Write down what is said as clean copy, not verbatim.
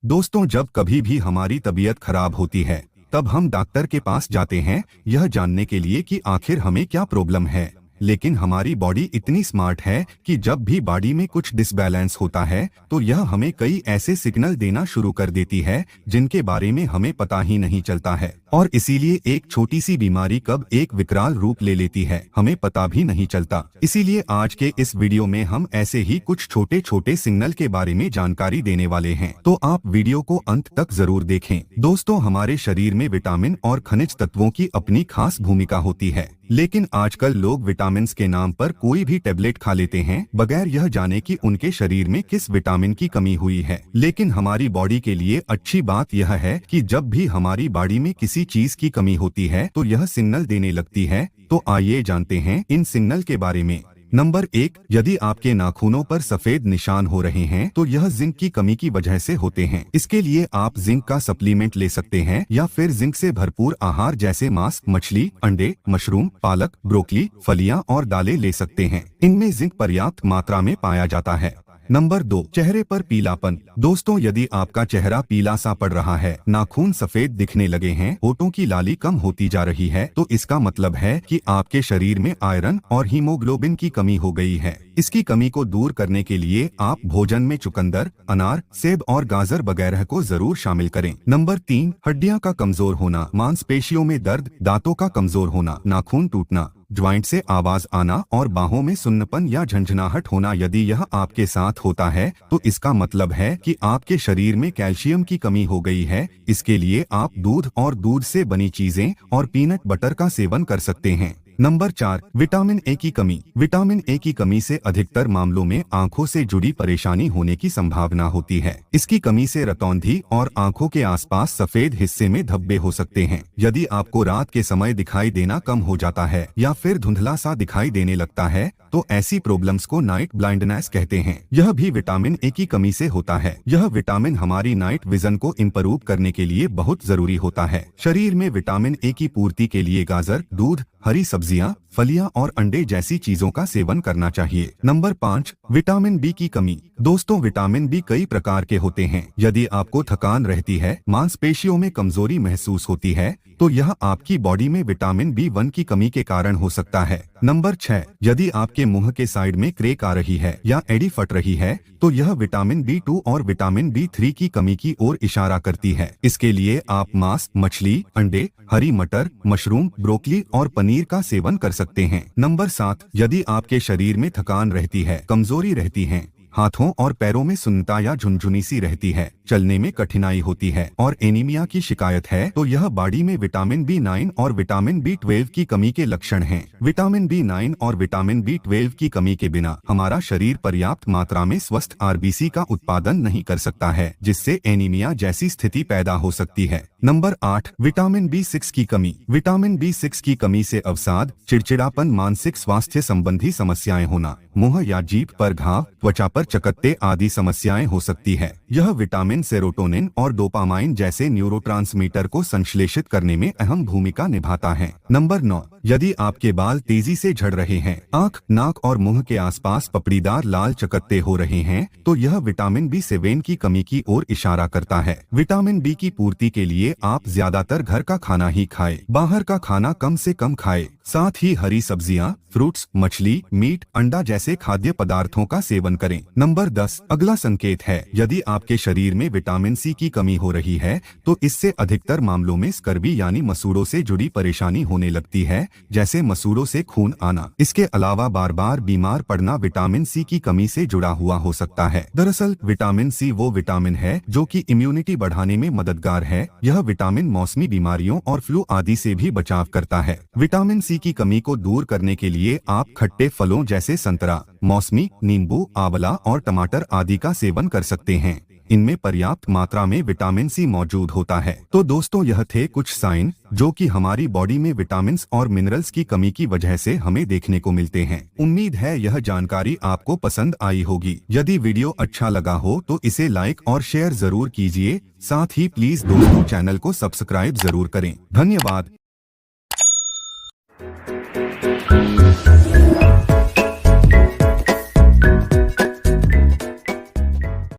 दोस्तों, जब कभी भी हमारी तबीयत खराब होती है तब हम डॉक्टर के पास जाते हैं यह जानने के लिए कि आखिर हमें क्या प्रॉब्लम है। लेकिन हमारी बॉडी इतनी स्मार्ट है कि जब भी बॉडी में कुछ डिसबैलेंस होता है तो यह हमें कई ऐसे सिग्नल देना शुरू कर देती है जिनके बारे में हमें पता ही नहीं चलता है, और इसीलिए एक छोटी सी बीमारी कब एक विकराल रूप ले लेती है हमें पता भी नहीं चलता। इसीलिए आज के इस वीडियो में हम ऐसे ही कुछ छोटे छोटे सिग्नल के बारे में जानकारी देने वाले हैं, तो आप वीडियो को अंत तक जरूर देखें। दोस्तों, हमारे शरीर में विटामिन और खनिज तत्वों की अपनी खास भूमिका होती है, लेकिन आजकल लोग विटामिन के नाम पर कोई भी टेबलेट खा लेते हैं बगैर यह जाने कि उनके शरीर में किस विटामिन की कमी हुई है। लेकिन हमारी बॉडी के लिए अच्छी बात यह है कि जब भी हमारी बॉडी में किसी चीज की कमी होती है तो यह सिग्नल देने लगती है। तो आइए जानते हैं इन सिग्नल के बारे में। नंबर 1, यदि आपके नाखूनों पर सफेद निशान हो रहे हैं तो यह जिंक की कमी की वजह से होते हैं। इसके लिए आप जिंक का सप्लीमेंट ले सकते हैं या फिर जिंक से भरपूर आहार जैसे मांस, मछली, अंडे, मशरूम, पालक, ब्रोकली, फलियां और दालें ले सकते हैं। इनमें जिंक पर्याप्त मात्रा में पाया जाता है। नंबर 2, चेहरे पर पीलापन। दोस्तों, यदि आपका चेहरा पीला सा पड़ रहा है, नाखून सफेद दिखने लगे हैं, होठों की लाली कम होती जा रही है, तो इसका मतलब है कि आपके शरीर में आयरन और हीमोग्लोबिन की कमी हो गई है। इसकी कमी को दूर करने के लिए आप भोजन में चुकंदर, अनार, सेब और गाजर वगैरह को जरूर शामिल करें। नंबर 3, हड्डियां का कमजोर होना, मांसपेशियों में दर्द, दांतों का कमजोर होना, नाखून टूटना, ज्वाइंट से आवाज आना और बाहों में सुन्नपन या झंझनाहट होना। यदि यह आपके साथ होता है तो इसका मतलब है कि आपके शरीर में कैल्शियम की कमी हो गई है। इसके लिए आप दूध और दूध से बनी चीजें और पीनट बटर का सेवन कर सकते हैं। नंबर 4, विटामिन ए की कमी। विटामिन ए की कमी से अधिकतर मामलों में आंखों से जुड़ी परेशानी होने की संभावना होती है। इसकी कमी से रतौंधी और आंखों के आसपास सफेद हिस्से में धब्बे हो सकते हैं। यदि आपको रात के समय दिखाई देना कम हो जाता है या फिर धुंधला सा दिखाई देने लगता है तो ऐसी प्रॉब्लम्स को नाइट ब्लाइंडनेस कहते हैं। यह भी विटामिन ए की कमी से होता है। यह विटामिन हमारी नाइट विजन को इम्प्रूव करने के लिए बहुत जरूरी होता है। शरीर में विटामिन ए की पूर्ति के लिए गाजर, दूध, हरी सब्जियां, फलियां और अंडे जैसी चीजों का सेवन करना चाहिए। नंबर 5, विटामिन बी की कमी। दोस्तों, विटामिन बी कई प्रकार के होते हैं। यदि आपको थकान रहती है, मांसपेशियों में कमजोरी महसूस होती है, तो यह आपकी बॉडी में विटामिन B1 की कमी के कारण हो सकता है। नंबर 6, यदि आपके मुंह के साइड में क्रेक आ रही है या एड़ी फट रही है तो यह विटामिन B2 और विटामिन B3 की कमी की ओर इशारा करती है। इसके लिए आप मांस, मछली, अंडे, हरी मटर, मशरूम, ब्रोकली और पनीर का सेवन कर सकते हैं। नंबर 7, यदि आपके शरीर में थकान रहती है, कमजोरी रहती है, हाथों और पैरों में सुन्नता या झुनझुनी सी रहती है, चलने में कठिनाई होती है और एनीमिया की शिकायत है तो यह बॉडी में विटामिन B9 और विटामिन B12 की कमी के लक्षण हैं। विटामिन B9 और विटामिन B12 की कमी के बिना हमारा शरीर पर्याप्त मात्रा में स्वस्थ RBC का उत्पादन नहीं कर सकता है, जिससे एनीमिया जैसी स्थिति पैदा हो सकती है। नंबर 8, विटामिन B6 की कमी। विटामिन B6 की कमी से अवसाद, चिड़चिड़ापन, मानसिक स्वास्थ्य संबंधी समस्याएं होना, मुंह या जीभ पर घाव, त्वचा पर चकत्ते आदि समस्याएं हो सकती है। यह विटामिन सेरोटोनिन और डोपामाइन जैसे न्यूरोट्रांसमीटर को संश्लेषित करने में अहम भूमिका निभाता है। नंबर 9, यदि आपके बाल तेजी से झड़ रहे हैं, आंख, नाक और मुंह के आसपास पपड़ीदार लाल चकत्ते हो रहे हैं, तो यह विटामिन B7 की कमी की ओर इशारा करता है। विटामिन B की पूर्ति के लिए आप ज्यादातर घर का खाना ही खाएं, बाहर का खाना कम से कम खाएं। साथ ही हरी सब्जियां, फ्रूट्स, मछली, मीट, अंडा जैसे खाद्य पदार्थों का सेवन करें। नंबर 10, अगला संकेत है, यदि आपके शरीर में विटामिन C की कमी हो रही है तो इससे अधिकतर मामलों में स्कर्वी यानी मसूड़ों से जुड़ी परेशानी होने लगती है, जैसे मसूड़ों से खून आना। इसके अलावा बार बार बीमार पड़ना विटामिन C की कमी से जुड़ा हुआ हो सकता है। दरअसल विटामिन C वो विटामिन है जो कि इम्यूनिटी बढ़ाने में मददगार है। यह विटामिन मौसमी बीमारियों और फ्लू आदि से भी बचाव करता है। विटामिन C की कमी को दूर करने के लिए आप खट्टे फलों जैसे संतरा, मौसमी, नींबू, आंवला और टमाटर आदि का सेवन कर सकते हैं। इनमें पर्याप्त मात्रा में विटामिन C मौजूद होता है। तो दोस्तों, यह थे कुछ साइन जो कि हमारी बॉडी में विटामिन्स और मिनरल्स की कमी की वजह से हमें देखने को मिलते हैं। उम्मीद है यह जानकारी आपको पसंद आई होगी। यदि वीडियो अच्छा लगा हो तो इसे लाइक और शेयर जरूर कीजिए। साथ ही प्लीज दोस्तों चैनल को सब्सक्राइब जरूर करें। धन्यवाद।